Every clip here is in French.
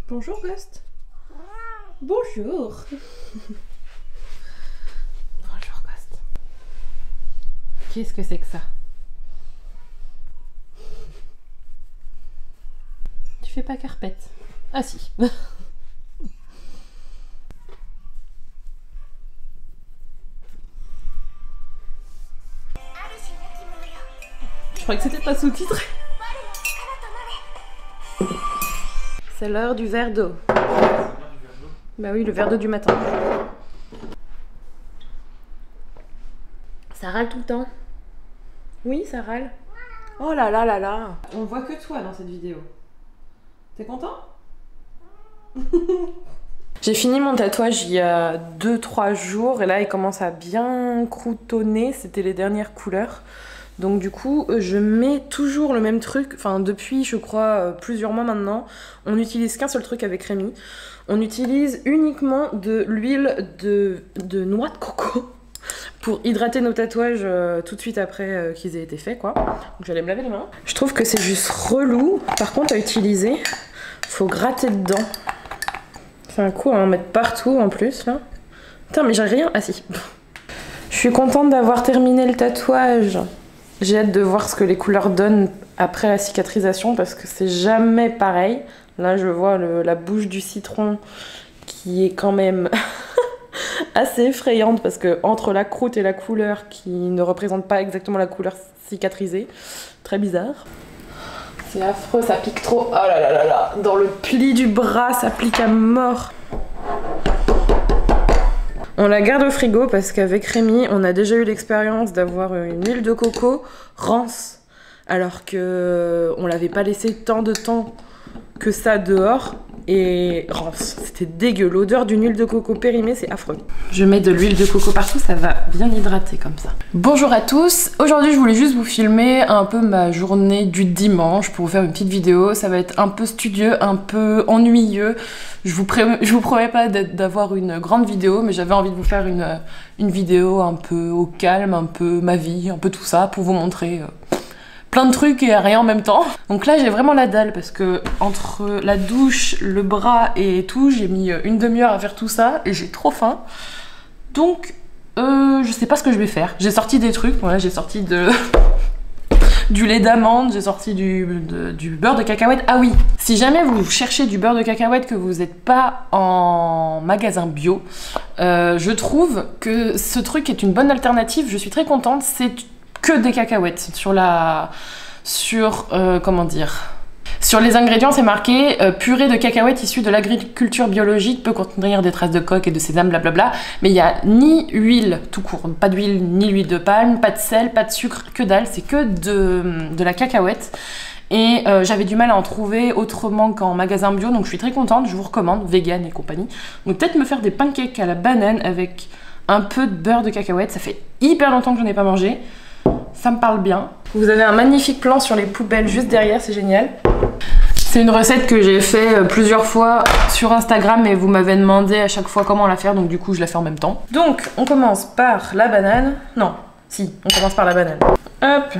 Bonjour Ghost. Bonjour. Bonjour Ghost. Qu'est-ce que c'est que ça? Tu fais pas carpette? Ah si. Je crois que c'était pas sous-titré. C'est l'heure du verre d'eau. Bah oui, le verre d'eau du matin. Ça râle tout le temps. Oui, ça râle. Oh là là là là. On voit que toi dans cette vidéo. T'es content? J'ai fini mon tatouage il y a 2-3 jours et là il commence à bien croutonner. C'était les dernières couleurs. Donc du coup, je mets toujours le même truc, enfin depuis je crois plusieurs mois maintenant, on n'utilise qu'un seul truc avec Rémi. On utilise uniquement de l'huile de noix de coco pour hydrater nos tatouages tout de suite après qu'ils aient été faits quoi. Donc j'allais me laver les mains. Je trouve que c'est juste relou, par contre à utiliser, faut gratter dedans. C'est un coup à en mettre partout en plus là. Putain mais j'ai rien, ah si. Je suis contente d'avoir terminé le tatouage. J'ai hâte de voir ce que les couleurs donnent après la cicatrisation parce que c'est jamais pareil. Là, je vois la bouche du citron qui est quand même assez effrayante parce que entre la croûte et la couleur qui ne représente pas exactement la couleur cicatrisée, très bizarre. C'est affreux, ça pique trop. Oh là là là là, dans le pli du bras, ça pique à mort. On la garde au frigo parce qu'avec Rémi, on a déjà eu l'expérience d'avoir une huile de coco rance, alors que on l'avait pas laissé tant de temps que ça dehors et rance. C'était dégueu. L'odeur d'une huile de coco périmée, c'est affreux. Je mets de l'huile de coco partout, ça va bien hydrater comme ça. Bonjour à tous. Aujourd'hui, je voulais juste vous filmer un peu ma journée du dimanche pour vous faire une petite vidéo. Ça va être un peu studieux, un peu ennuyeux. Je vous promets pas d'avoir une grande vidéo, mais j'avais envie de vous faire une vidéo un peu au calme, un peu ma vie, un peu tout ça, pour vous montrer plein de trucs et rien en même temps. Donc là, j'ai vraiment la dalle parce que entre la douche, le bras et tout, j'ai mis une demi-heure à faire tout ça et j'ai trop faim. Donc, je sais pas ce que je vais faire. J'ai sorti des trucs, voilà, j'ai sorti du lait d'amande, j'ai sorti du beurre de cacahuète. Ah oui, si jamais vous cherchez du beurre de cacahuète que vous n'êtes pas en magasin bio, je trouve que ce truc est une bonne alternative. Je suis très contente. C'est que des cacahuètes. Comment dire, sur les ingrédients, c'est marqué purée de cacahuètes issue de l'agriculture biologique, peut contenir des traces de coque et de sésame, blablabla. Mais il n'y a ni huile tout court, pas d'huile ni l'huile de palme, pas de sel, pas de sucre, que dalle. C'est que de la cacahuète. Et j'avais du mal à en trouver autrement qu'en magasin bio, donc je suis très contente. Je vous recommande, vegan et compagnie. Donc peut-être me faire des pancakes à la banane avec un peu de beurre de cacahuète. Ça fait hyper longtemps que je n'en ai pas mangé. Ça me parle bien. Vous avez un magnifique plan sur les poubelles juste derrière, c'est génial. C'est une recette que j'ai fait plusieurs fois sur Instagram et vous m'avez demandé à chaque fois comment la faire, donc du coup je la fais en même temps. Donc on commence par la banane. Non, si, on commence par la banane. Hop,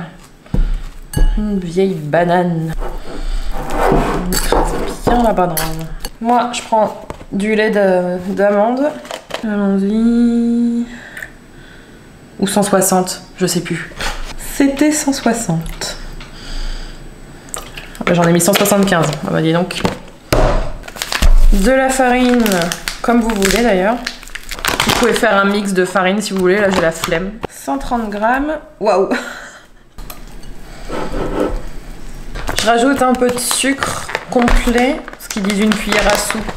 une vieille banane. On écrase bien la banane. Moi je prends du lait d'amande. Allons-y. Ou 160, je sais plus. C'était 160. J'en ai mis 175, on va dire donc. De la farine, comme vous voulez d'ailleurs. Vous pouvez faire un mix de farine si vous voulez, là j'ai la flemme. 130 grammes, waouh. Je rajoute un peu de sucre complet, ce qu'ils disent une cuillère à soupe.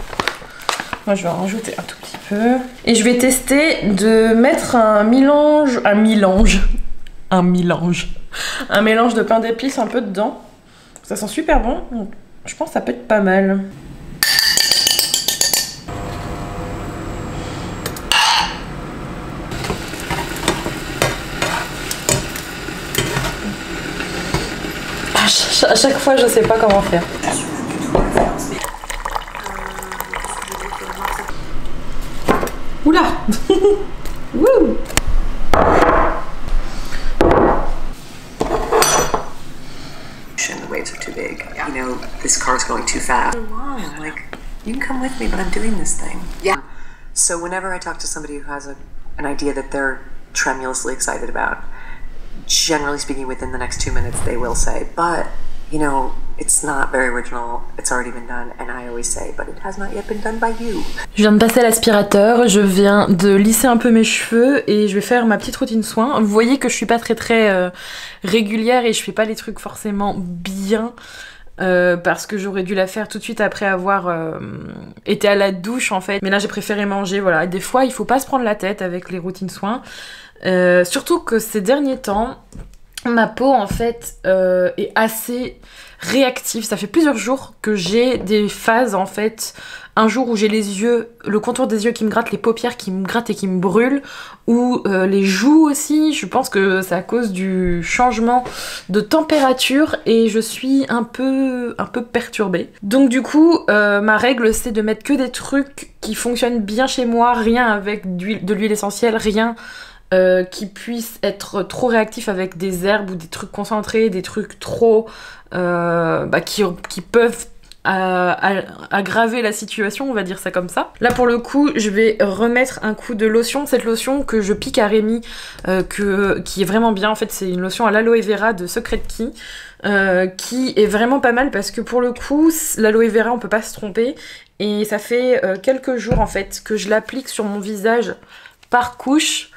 Moi je vais en rajouter un tout petit peu. Et je vais tester de mettre un mélange de pain d'épices un peu dedans. Ça sent super bon, donc je pense que ça peut être pas mal. À chaque fois, je sais pas comment faire. Oula. Wouh. The waves are too big. You know, this car's going too fast. Like, You can come with me, but I'm doing this thing. Yeah. So whenever I talk to somebody who has an idea that they're tremulously excited about, generally speaking, within the next 2 minutes, they will say, but, you know, it's not very original, it's already been done, and I always say, but it has not yet been done by you. Je viens de passer à l'aspirateur, je viens de lisser un peu mes cheveux et je vais faire ma petite routine soin. Vous voyez que je suis pas très régulière et je fais pas les trucs forcément bien. Parce que j'aurais dû la faire tout de suite après avoir été à la douche en fait. Mais là j'ai préféré manger, voilà. Et des fois il faut pas se prendre la tête avec les routines soins. Surtout que ces derniers temps, ma peau en fait est assez réactive. Ça fait plusieurs jours que j'ai des phases en fait. Un jour où j'ai les yeux, le contour des yeux qui me gratte, les paupières qui me grattent et qui me brûlent, ou les joues aussi. Je pense que c'est à cause du changement de température et je suis un peu perturbée. Donc du coup, ma règle c'est de mettre que des trucs qui fonctionnent bien chez moi, rien avec de l'huile essentielle, rien qui puisse être trop réactif avec des herbes ou des trucs concentrés, des trucs trop qui peuvent aggraver la situation, on va dire ça comme ça. Là pour le coup je vais remettre un coup de lotion, cette lotion que je pique à Rémi qui est vraiment bien en fait, c'est une lotion à l'aloe vera de Secret Key qui est vraiment pas mal parce que pour le coup l'aloe vera on peut pas se tromper et ça fait quelques jours en fait que je l'applique sur mon visage par couche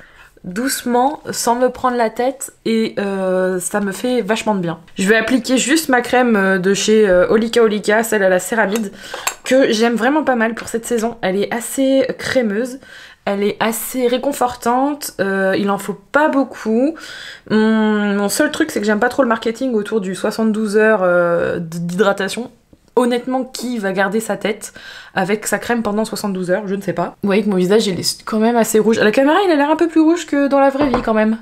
doucement, sans me prendre la tête et ça me fait vachement de bien. Je vais appliquer juste ma crème de chez Olika, celle à la céramide, que j'aime vraiment pas mal pour cette saison. Elle est assez crémeuse, elle est assez réconfortante, il en faut pas beaucoup. Mon seul truc c'est que j'aime pas trop le marketing autour du 72 heures d'hydratation. Honnêtement, qui va garder sa tête avec sa crème pendant 72 heures? Je ne sais pas. Vous voyez que mon visage, il est quand même assez rouge. À la caméra, il a l'air un peu plus rouge que dans la vraie vie, quand même.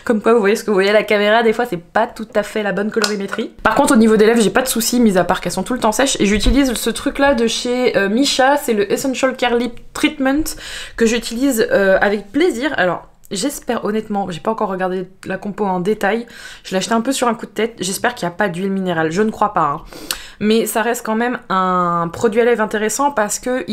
Comme quoi, vous voyez ce que vous voyez à la caméra, des fois, c'est pas tout à fait la bonne colorimétrie. Par contre, au niveau des lèvres, j'ai pas de soucis, mis à part qu'elles sont tout le temps sèches. Et j'utilise ce truc-là de chez Missha, c'est le Essential Care Lip Treatment, que j'utilise avec plaisir. Alors, j'espère honnêtement, j'ai pas encore regardé la compo en détail, je l'ai acheté un peu sur un coup de tête, j'espère qu'il n'y a pas d'huile minérale, je ne crois pas, hein. Mais ça reste quand même un produit à lèvres intéressant parce que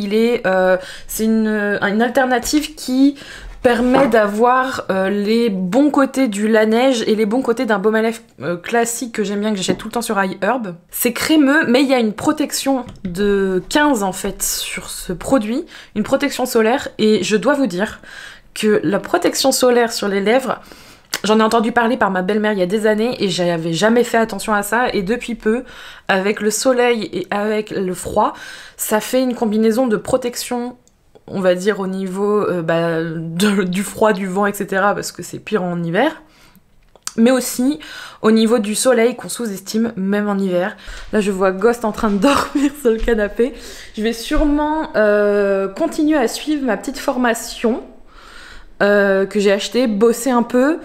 c'est une alternative qui permet d'avoir les bons côtés du Laneige et les bons côtés d'un baume à lèvres classique que j'aime bien, que j'achète tout le temps sur iHerb. C'est crémeux, mais il y a une protection de 15 en fait sur ce produit, une protection solaire, et je dois vous dire que la protection solaire sur les lèvres, j'en ai entendu parler par ma belle-mère il y a des années et j'avais jamais fait attention à ça, et depuis peu, avec le soleil et avec le froid, ça fait une combinaison de protection, on va dire au niveau du froid, du vent, etc. parce que c'est pire en hiver, mais aussi au niveau du soleil qu'on sous-estime même en hiver. Là je vois Ghost en train de dormir sur le canapé. Je vais sûrement continuer à suivre ma petite formation que j'ai acheté, bosser un peu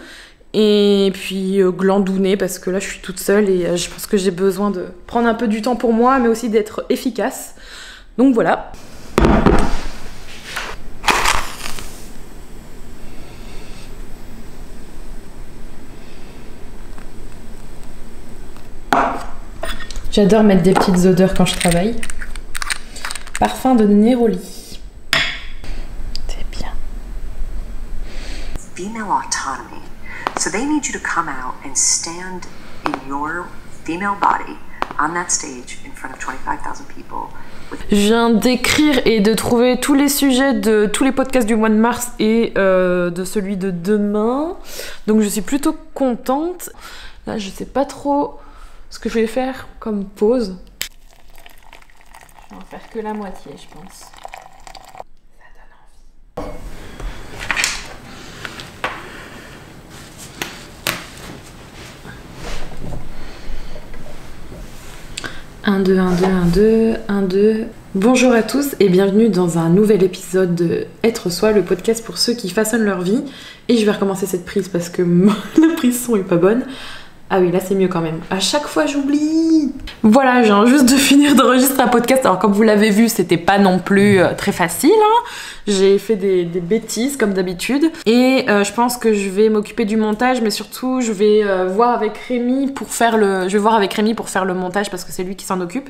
et puis glandouner parce que là je suis toute seule et je pense que j'ai besoin de prendre un peu du temps pour moi mais aussi d'être efficace. Donc voilà. J'adore mettre des petites odeurs quand je travaille. Parfum de Neroli. Female autonomy. So they need you to come out and stand in your female body on that stage in front of 25,000 people. Je viens d'écrire et de trouver tous les sujets de tous les podcasts du mois de mars et de celui de demain. Donc je suis plutôt contente. Là je sais pas trop ce que je vais faire comme pause. Je vais en faire que la moitié je pense. Ça donne envie. 1, 2, 1, 2, 1, 2, 1, 2. Bonjour à tous et bienvenue dans un nouvel épisode de Être Soi, le podcast pour ceux qui façonnent leur vie. Et je vais recommencer cette prise parce que la prise son est pas bonne. Ah oui, là c'est mieux quand même. À chaque fois j'oublie. Voilà, je viens juste de finir d'enregistrer un podcast. Alors comme vous l'avez vu, c'était pas non plus très facile, hein. J'ai fait des bêtises comme d'habitude. Et je pense que je vais m'occuper du montage, mais surtout je vais voir avec Rémi pour faire le montage parce que c'est lui qui s'en occupe.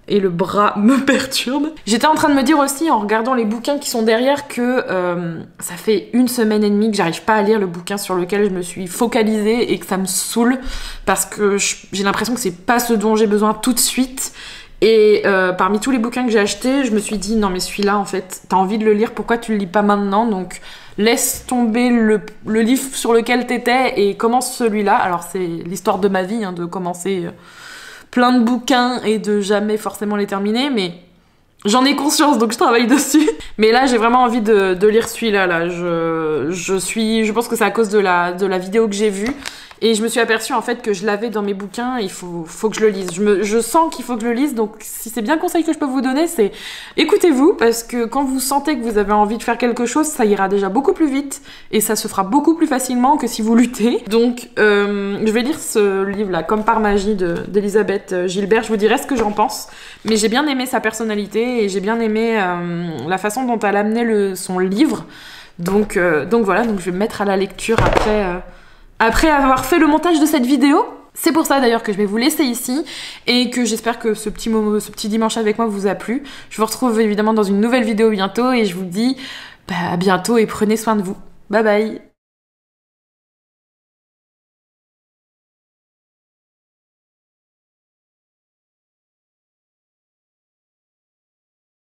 et le bras me perturbe. J'étais en train de me dire aussi, en regardant les bouquins qui sont derrière, que ça fait 1 semaine et demie que j'arrive pas à lire le bouquin sur lequel je me suis focalisée et que ça me saoule parce que j'ai l'impression que c'est pas ce dont j'ai besoin tout de suite. Et parmi tous les bouquins que j'ai achetés, je me suis dit non mais celui-là en fait, t'as envie de le lire, pourquoi tu le lis pas maintenant? Donc laisse tomber le livre sur lequel t'étais et commence celui-là. Alors c'est l'histoire de ma vie, hein, de commencer plein de bouquins et de jamais forcément les terminer, mais j'en ai conscience donc je travaille dessus. Mais là j'ai vraiment envie de lire celui-là. Là. Je pense que c'est à cause de la vidéo que j'ai vue. Et je me suis aperçue en fait que je l'avais dans mes bouquins, il faut que je le lise. Je sens qu'il faut que je le lise, donc si c'est bien un conseil que je peux vous donner, c'est écoutez-vous, parce que quand vous sentez que vous avez envie de faire quelque chose, ça ira déjà beaucoup plus vite, et ça se fera beaucoup plus facilement que si vous luttez. Donc je vais lire ce livre-là, Comme par magie, d'Elisabeth Gilbert, je vous dirai ce que j'en pense. Mais j'ai bien aimé sa personnalité, et j'ai bien aimé la façon dont elle amenait son livre. Donc voilà, donc je vais me mettre à la lecture après avoir fait le montage de cette vidéo. C'est pour ça d'ailleurs que je vais vous laisser ici et que j'espère que ce petit dimanche avec moi vous a plu. Je vous retrouve évidemment dans une nouvelle vidéo bientôt et je vous dis à bientôt et prenez soin de vous. Bye bye.